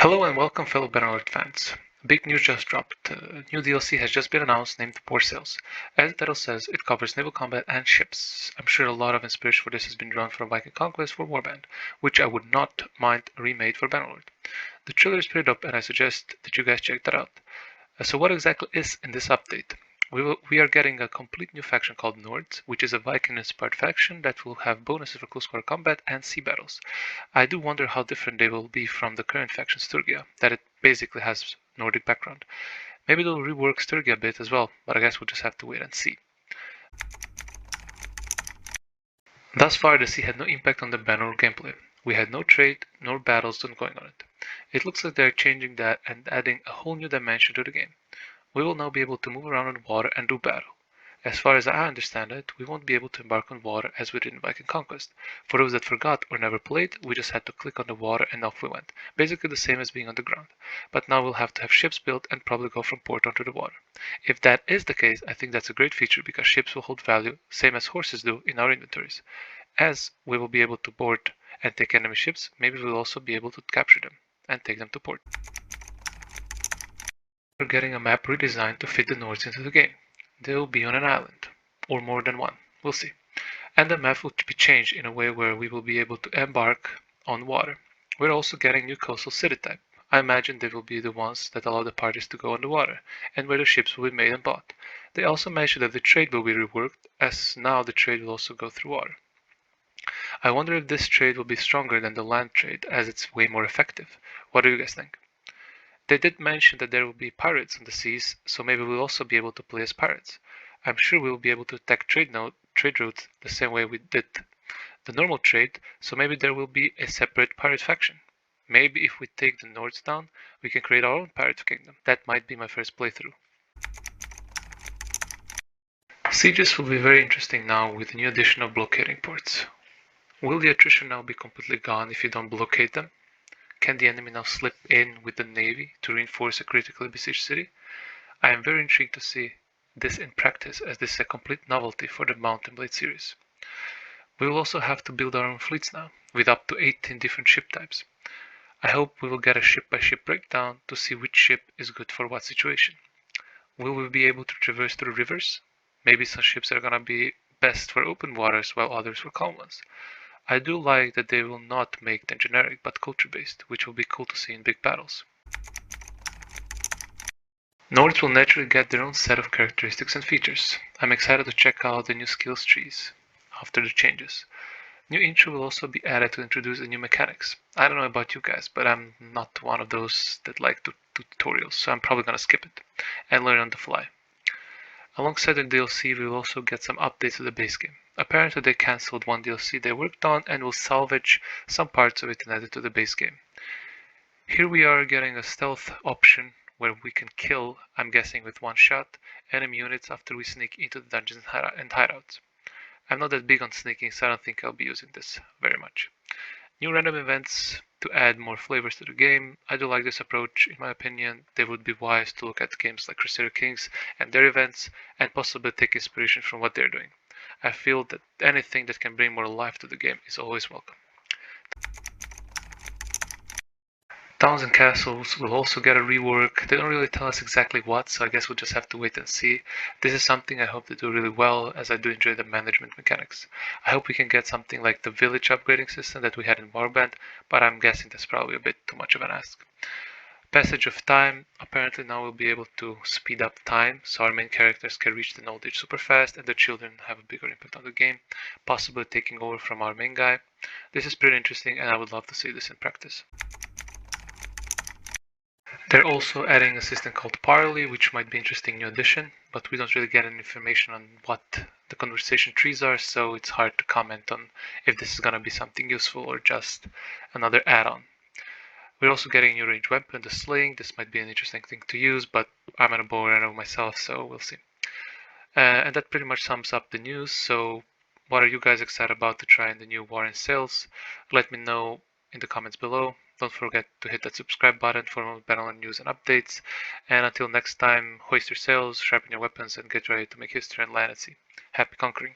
Hello and welcome fellow Bannerlord fans. Big news just dropped. New DLC has just been announced named War Sails. As the title says, it covers naval combat and ships. I'm sure a lot of inspiration for this has been drawn from Viking Conquest for Warband, which I would not mind remade for Bannerlord. The trailer is pretty dope and I suggest that you guys check that out. So what exactly is in this update? We are getting a complete new faction called Nords, which is a Viking-inspired faction that will have bonuses for close quarter combat and sea battles. I do wonder how different they will be from the current faction Sturgia, that it basically has Nordic background. Maybe they'll rework Sturgia a bit as well, but I guess we'll just have to wait and see. Thus far, the sea had no impact on the Bannerlord gameplay. We had no trade, nor battles going on it. It looks like they're changing that and adding a whole new dimension to the game. We will now be able to move around on water and do battle. As far as I understand it, we won't be able to embark on water as we did in Viking Conquest. For those that forgot or never played, we just had to click on the water and off we went. Basically the same as being on the ground. But now we'll have to have ships built and probably go from port onto the water. If that is the case, I think that's a great feature because ships will hold value, same as horses do in our inventories. As we will be able to board and take enemy ships, maybe we'll also be able to capture them and take them to port. We're getting a map redesigned to fit the Nords into the game. They will be on an island, or more than one, we'll see. And the map will be changed in a way where we will be able to embark on water. We're also getting new coastal city type. I imagine they will be the ones that allow the parties to go on the water, and where the ships will be made and bought. They also mentioned that the trade will be reworked, as now the trade will also go through water. I wonder if this trade will be stronger than the land trade, as it's way more effective. What do you guys think? They did mention that there will be pirates on the seas, so maybe we'll also be able to play as pirates. I'm sure we'll be able to attack trade routes the same way we did the normal trade, so maybe there will be a separate pirate faction. Maybe if we take the Nords down, we can create our own pirate kingdom. That might be my first playthrough. Sieges will be very interesting now with the new addition of blockading ports. Will the attrition now be completely gone if you don't blockade them? Can the enemy now slip in with the navy to reinforce a critically besieged city? I am very intrigued to see this in practice, as this is a complete novelty for the Mount and Blade series. We will also have to build our own fleets now, with up to 18 different ship types. I hope we will get a ship-by-ship breakdown to see which ship is good for what situation. Will we be able to traverse through rivers? Maybe some ships are gonna be best for open waters while others for calm ones. I do like that they will not make them generic but culture based, which will be cool to see in big battles. Nords will naturally get their own set of characteristics and features. I'm excited to check out the new skills trees after the changes. New intro will also be added to introduce the new mechanics. I don't know about you guys, but I'm not one of those that like to do tutorials, so I'm probably gonna skip it and learn on the fly. Alongside the DLC, we will also get some updates to the base game. Apparently they cancelled one DLC they worked on and will salvage some parts of it and add it to the base game. Here we are getting a stealth option where we can kill, I'm guessing with one shot, enemy units after we sneak into the dungeons and hideouts. I'm not that big on sneaking, so I don't think I'll be using this very much. New random events to add more flavors to the game. I do like this approach. In my opinion, they would be wise to look at games like Crusader Kings and their events and possibly take inspiration from what they're doing. I feel that anything that can bring more life to the game is always welcome. Towns and castles will also get a rework. They don't really tell us exactly what, so I guess we'll just have to wait and see. This is something I hope they do really well, as I do enjoy the management mechanics. I hope we can get something like the village upgrading system that we had in Warband, but I'm guessing that's probably a bit too much of an ask. Passage of time. Apparently now we'll be able to speed up time, so our main characters can reach the old age super fast and the children have a bigger impact on the game, possibly taking over from our main guy. This is pretty interesting and I would love to see this in practice. They're also adding a system called Parley, which might be an interesting new addition, but we don't really get any information on what the conversation trees are, so it's hard to comment on if this is going to be something useful or just another add-on. We're also getting a new ranged weapon, the sling. This might be an interesting thing to use, but I'm at a bow arrow myself, so we'll see. And that pretty much sums up the news, so what are you guys excited about to try in the new War and Sails? Let me know in the comments below. Don't forget to hit that subscribe button for more Bannerlord news and updates. And until next time, hoist your sails, sharpen your weapons, and get ready to make history and land at sea. Happy conquering!